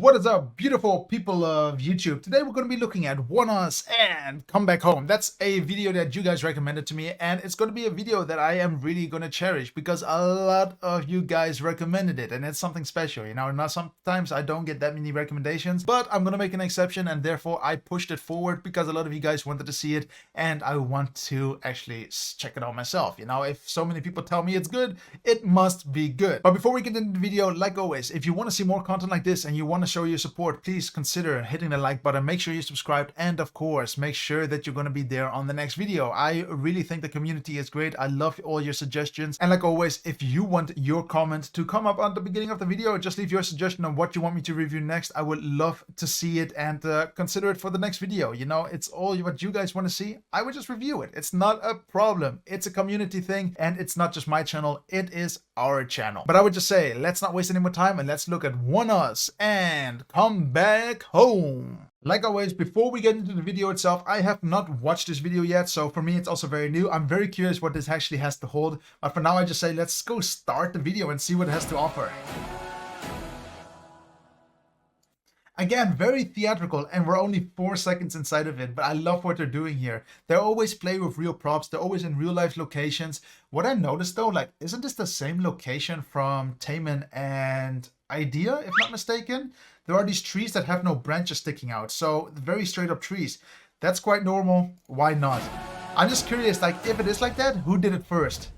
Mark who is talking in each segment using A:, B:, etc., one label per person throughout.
A: What is up, beautiful people of YouTube? Today we're going to be looking at ONEUS and Come Back Home. That's a video that you guys recommended to me, and it's going to be a video that I am really going to cherish because a lot of you guys recommended it, and it's something special. You know, not sometimes I don't get that many recommendations, but I'm going to make an exception, and therefore I pushed it forward because a lot of you guys wanted to see it, and I want to actually check it out myself. You know, if so many people tell me it's good, it must be good. But before we get into the video, like always, if you want to see more content like this and you want to show your support, please consider hitting the like button. Make sure you're subscribed, and of course make sure that you're going to be there on the next video. I really think the community is great. I love all your suggestions, and like always, if you want your comment to come up at the beginning of the video, just leave your suggestion on what you want me to review next. I would love to see it and consider it for the next video. You know, it's all what you guys want to see. I would just review it. It's not a problem. It's a community thing, and it's not just my channel, it is our channel. But I would just say, let's not waste any more time and let's look at ONEUS and Come Back Home. Like always, before we get into the video itself, I have not watched this video yet, so for me it's also very new. I'm very curious what this actually has to hold, but for now I just say let's go start the video and see what it has to offer. Again, very theatrical, and we're only 4 seconds inside of it, but I love what they're doing here. They always play with real props. They're always in real life locations. What I noticed though, like, isn't this the same location from Taman and Idea, if not mistaken? There are these trees that have no branches sticking out, so very straight up trees. That's quite normal. Why not? I'm just curious, like, if it is like that, who did it first?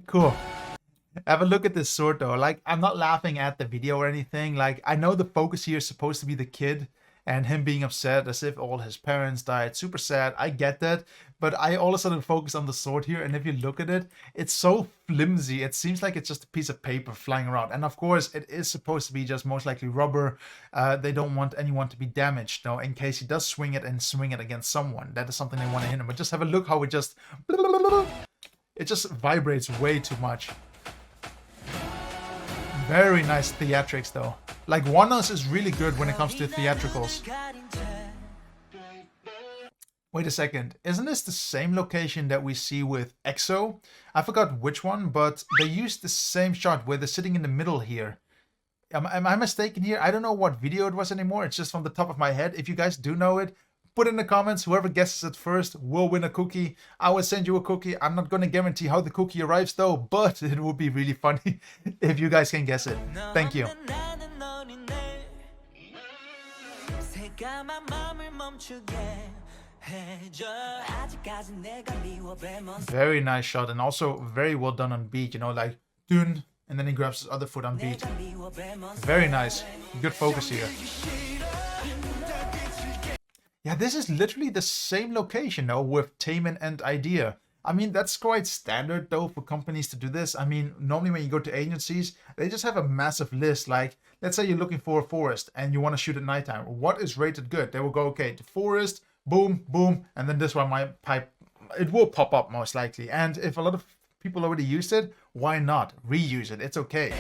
A: Cool. Have a look at this sword though. Like, I'm not laughing at the video or anything. Like, I know the focus here is supposed to be the kid and him being upset as if all his parents died. Super sad. I get that. But I all of a sudden focus on the sword here, and if you look at it, it's so flimsy. It seems like it's just a piece of paper flying around. And of course, it is supposed to be just most likely rubber. They don't want anyone to be damaged, though, in case he does swing it and swing it against someone. That is something they want to hit him. But just have a look how it just vibrates way too much. Very nice theatrics though. Like, ONEUS is really good when it comes to theatricals. Wait a second, isn't this the same location that we see with EXO? I forgot which one, but they used the same shot where they're sitting in the middle here. Am I mistaken here? I don't know what video it was anymore. It's just from the top of my head. If you guys do know it, put in the comments. Whoever guesses it first will win a cookie. I will send you a cookie. I'm not going to guarantee how the cookie arrives though, but it would be really funny if you guys can guess it. Thank you. Very nice shot, and also very well done on beat, you know, like dun, and then he grabs his other foot on beat. Very nice. Good focus here. Yeah, this is literally the same location though with Taman and Idea. I mean, that's quite standard though for companies to do this. I mean, normally when you go to agencies, they just have a massive list. Like, let's say you're looking for a forest and you want to shoot at nighttime. What is rated good? They will go, okay, the forest, boom, boom, and then this one might pipe. It will pop up most likely. And if a lot of people already used it, why not reuse it? It's okay.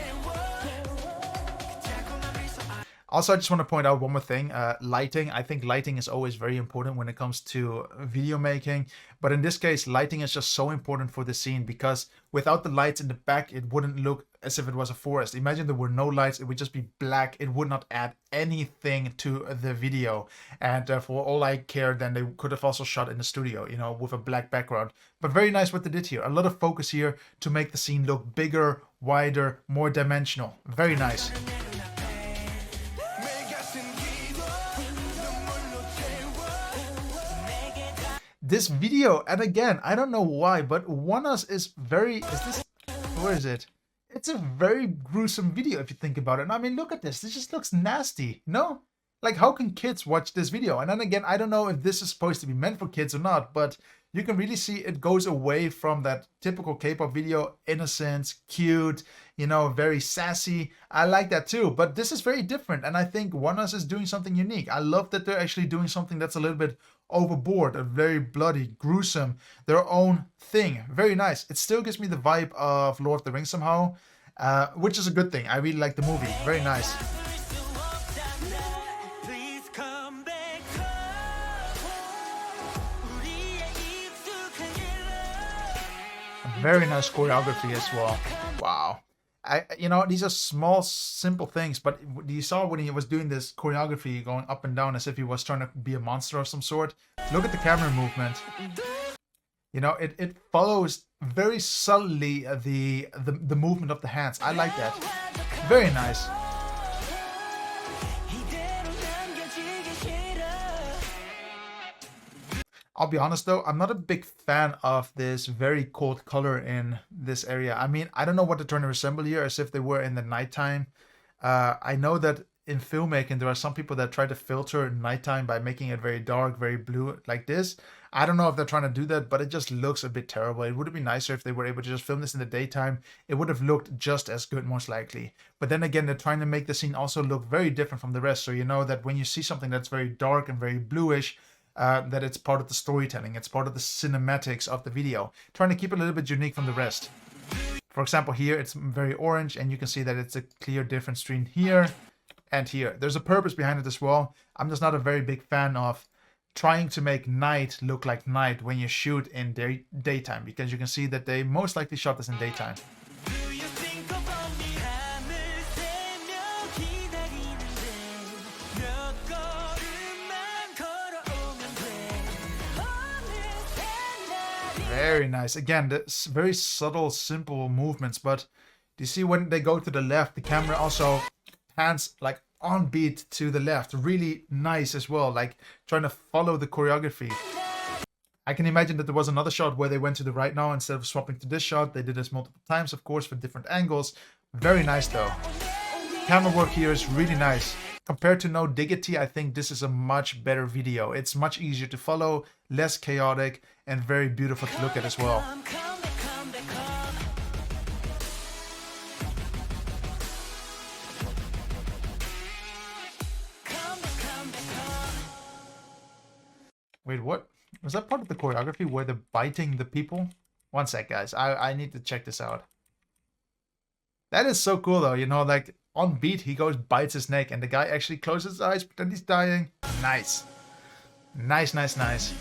A: Also, I just want to point out one more thing, lighting. I think lighting is always very important when it comes to video making. But in this case, lighting is just so important for the scene because without the lights in the back, it wouldn't look as if it was a forest. Imagine there were no lights, it would just be black. It would not add anything to the video. And for all I care, then they could have also shot in the studio, you know, with a black background. But very nice what they did here. A lot of focus here to make the scene look bigger, wider, more dimensional. Very nice. This video, and again, I don't know why, but ONEUS is where is it? It's a very gruesome video if you think about it. And I mean, look at this. This just looks nasty, no? Like, how can kids watch this video? And then again, I don't know if this is supposed to be meant for kids or not, but you can really see it goes away from that typical K-pop video, innocent, cute, you know, very sassy. I like that too, but this is very different. And I think ONEUS is doing something unique. I love that they're actually doing something that's a little bit overboard, a very bloody, gruesome, their own thing. Very nice. It still gives me the vibe of Lord of the Rings somehow, which is a good thing. I really like the movie. Very nice. Very nice choreography as well. Wow. You know, these are small, simple things, but you saw when he was doing this choreography going up and down as if he was trying to be a monster of some sort. Look at the camera movement. You know, it follows very subtly the movement of the hands. I like that. Very nice. I'll be honest though, I'm not a big fan of this very cold color in this area. I mean, I don't know what they're trying to resemble here, as if they were in the nighttime. I know that in filmmaking, there are some people that try to filter nighttime by making it very dark, very blue like this. I don't know if they're trying to do that, but it just looks a bit terrible. It would have been nicer if they were able to just film this in the daytime. It would have looked just as good, most likely. But then again, they're trying to make the scene also look very different from the rest. So you know that when you see something that's very dark and very bluish, that it's part of the storytelling, it's part of the cinematics of the video, trying to keep it a little bit unique from the rest. For example, here it's very orange, and you can see that it's a clear difference between here and here. There's a purpose behind it as well. I'm just not a very big fan of trying to make night look like night when you shoot in daytime, because you can see that they most likely shot this in daytime. Very nice. Again, the very subtle, simple movements, but do you see when they go to the left, the camera also hands like on beat to the left. Really nice as well, like trying to follow the choreography. I can imagine that there was another shot where they went to the right now instead of swapping to this shot. They did this multiple times, of course, for different angles. Very nice though. Camera work here is really nice. Compared to No Diggity, I think this is a much better video. It's much easier to follow, less chaotic, and very beautiful to look at as well. Wait, what? Was that part of the choreography where they're biting the people? One sec, guys. I need to check this out. That is so cool, though. You know, like, on beat, he goes, bites his neck, and the guy actually closes his eyes, pretend he's dying. Nice. Nice, nice, nice.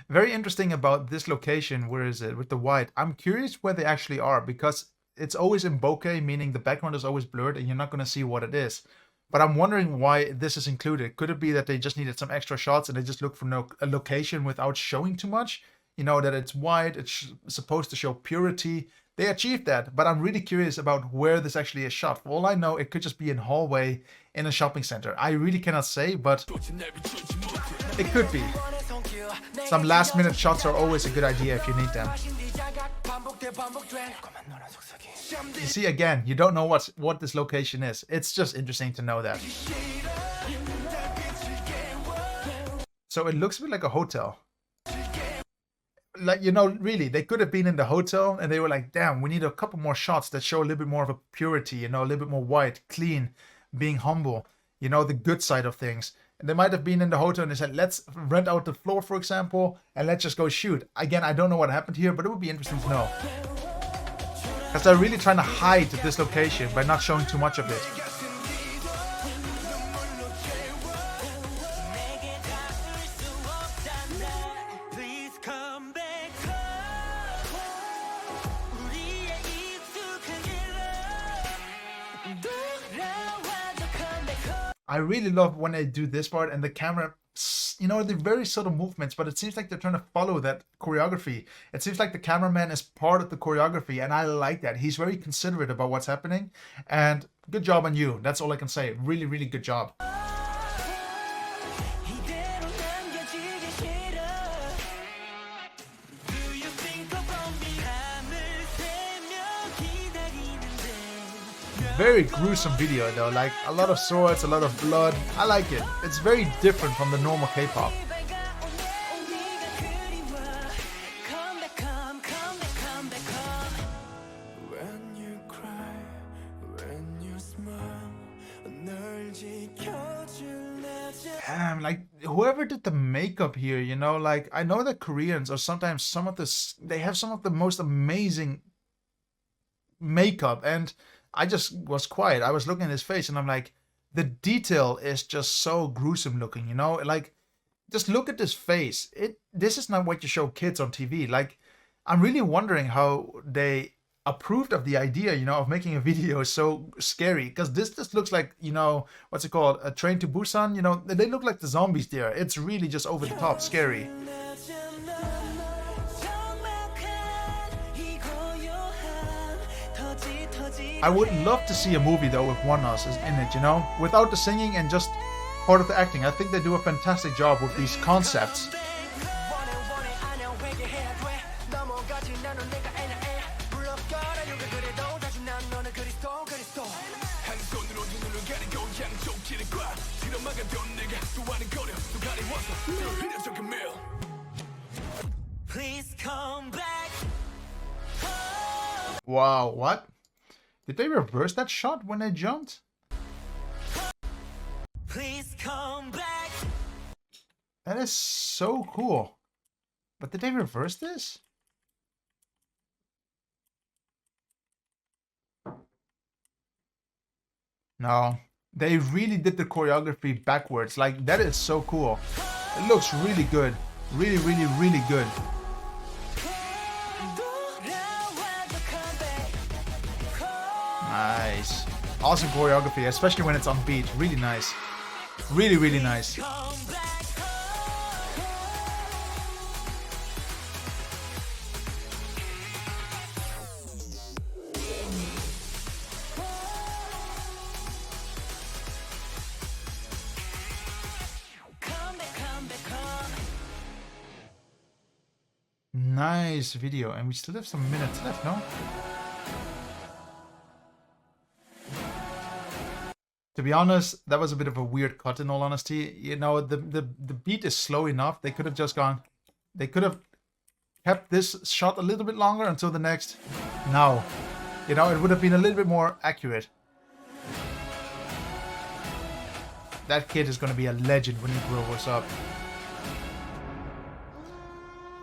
A: Very interesting about this location. Where is it? With the white. I'm curious where they actually are, because it's always in bokeh, meaning the background is always blurred and you're not going to see what it is. But I'm wondering why this is included. Could it be that they just needed some extra shots and they just looked for a location without showing too much? You know, that it's white, it's supposed to show purity. They achieved that, but I'm really curious about where this actually is shot. For all I know, it could just be in hallway in a shopping center. I really cannot say, but it could be. Some last minute shots are always a good idea if you need them. You see, again, you don't know what this location is. It's just interesting to know that. So it looks a bit like a hotel. Like, you know, really, they could have been in the hotel and they were like, damn, we need a couple more shots that show a little bit more of a purity, you know, a little bit more white, clean, being humble, you know, the good side of things. And they might have been in the hotel and they said, let's rent out the floor, for example, and let's just go shoot. Again, I don't know what happened here, but it would be interesting to know. Because they're really trying to hide this location by not showing too much of it. I really love when they do this part and the camera, you know, they're very subtle movements, but it seems like they're trying to follow that choreography. It seems like the cameraman is part of the choreography, and I like that. He's very considerate about what's happening, and good job on you. That's all I can say. Really, really good job. Very gruesome video though, like a lot of swords, a lot of blood. I like it. It's very different from the normal K-pop. Damn, like whoever did the makeup here, you know, like I know that Koreans are sometimes they have some of the most amazing makeup, and I just was quiet. I was looking at his face and I'm like, the detail is just so gruesome looking, you know? Like, just look at this face. This is not what you show kids on TV. Like, I'm really wondering how they approved of the idea, you know, of making a video so scary, because this just looks like, you know, what's it called, A Train to Busan, you know, they look like the zombies there. It's really just over the top scary. I would love to see a movie though with ONEUS in it, you know, without the singing and just part of the acting. I think they do a fantastic job with these concepts.
B: Please come back.
A: Wow, what? Did they reverse that shot when they jumped?
B: Please come back.
A: That is so cool. But did they reverse this? No. They really did the choreography backwards. Like, that is so cool. It looks really good. Really, really, really good. Nice. Awesome choreography, especially when it's on beat. Really nice. Really, really nice. Nice video, and we still have some minutes left, no? To be honest, that was a bit of a weird cut in all honesty. You know, the beat is slow enough. They could have just gone, they could have kept this shot a little bit longer until the next. No. You know, it would have been a little bit more accurate. That kid is going to be a legend when he grows up.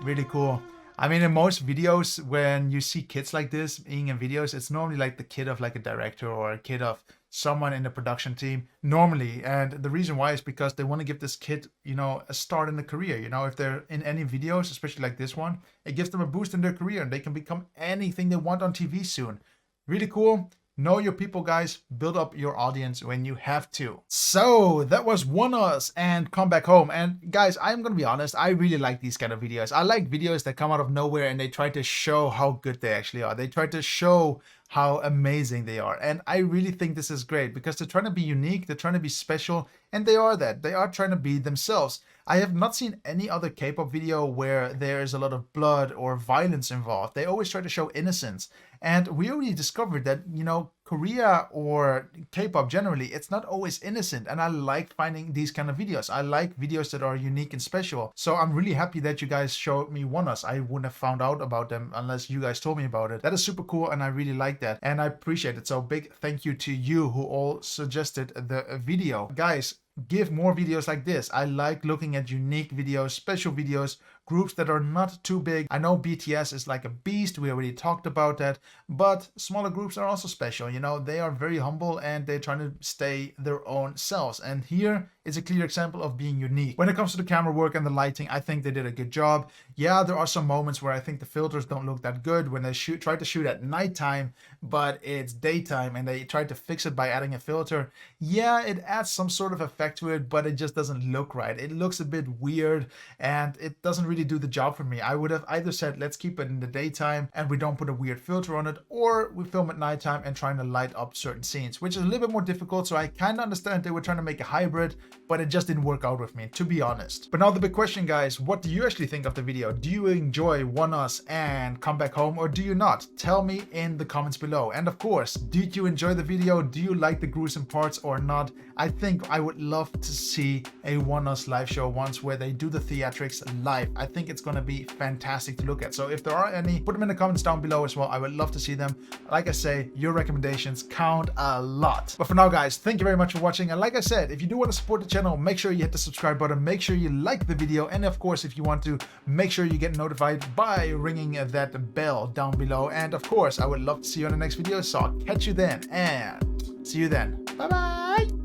A: Really cool. I mean, in most videos, when you see kids like this being in videos, it's normally like the kid of like a director or a kid of someone in the production team, normally. And the reason why is because they want to give this kid, you know, a start in the career. You know, if they're in any videos, especially like this one, it gives them a boost in their career and they can become anything they want on TV soon. Really cool. Know your people, guys. Build up your audience when you have to. So that was ONEUS and Come Back Home. And guys, I'm gonna be honest, I really like these kind of videos. I like videos that come out of nowhere and they try to show how good they actually are. They try to show how amazing they are. And I really think this is great because they're trying to be unique, they're trying to be special, and they are that. They are trying to be themselves. I have not seen any other K-pop video where there is a lot of blood or violence involved. They always try to show innocence. And we already discovered that, you know, Korea or K-pop generally, it's not always innocent. And I like finding these kind of videos. I like videos that are unique and special. So I'm really happy that you guys showed me ONEUS. I wouldn't have found out about them unless you guys told me about it. That is super cool and I really like that. And I appreciate it. So big thank you to you who all suggested the video. Guys, give more videos like this. I like looking at unique videos, special videos, groups that are not too big. I know BTS is like a beast. We already talked about that. But smaller groups are also special. You know, they are very humble and they're trying to stay their own selves. And here is a clear example of being unique. When it comes to the camera work and the lighting, I think they did a good job. Yeah, there are some moments where I think the filters don't look that good when they try to shoot at nighttime, but it's daytime and they try to fix it by adding a filter. Yeah, it adds some sort of effect to it, but it just doesn't look right. It looks a bit weird and it doesn't really do the job for me. I would have either said, let's keep it in the daytime and we don't put a weird filter on it, or we film at nighttime and trying to light up certain scenes, which is a little bit more difficult. So I kind of understand they were trying to make a hybrid, but it just didn't work out with me, to be honest. But now the big question, guys, what do you actually think of the video? Do you enjoy ONEUS and Come Back Home, or do you not? Tell me in the comments below. And of course, did you enjoy the video? Do you like the gruesome parts or not? I think I would love to see a ONEUS live show once where they do the theatrics live. I think it's going to be fantastic to look at. So if there are any, put them in the comments down below as well. I would love to see them. Like I say, your recommendations count a lot. But for now, guys, thank you very much for watching. And like I said, if you do want to support the channel, make sure you hit the subscribe button. Make sure you like the video. And of course, if you want to, make sure you get notified by ringing that bell down below. And of course, I would love to see you on the next video. So I'll catch you then and see you then. Bye-bye.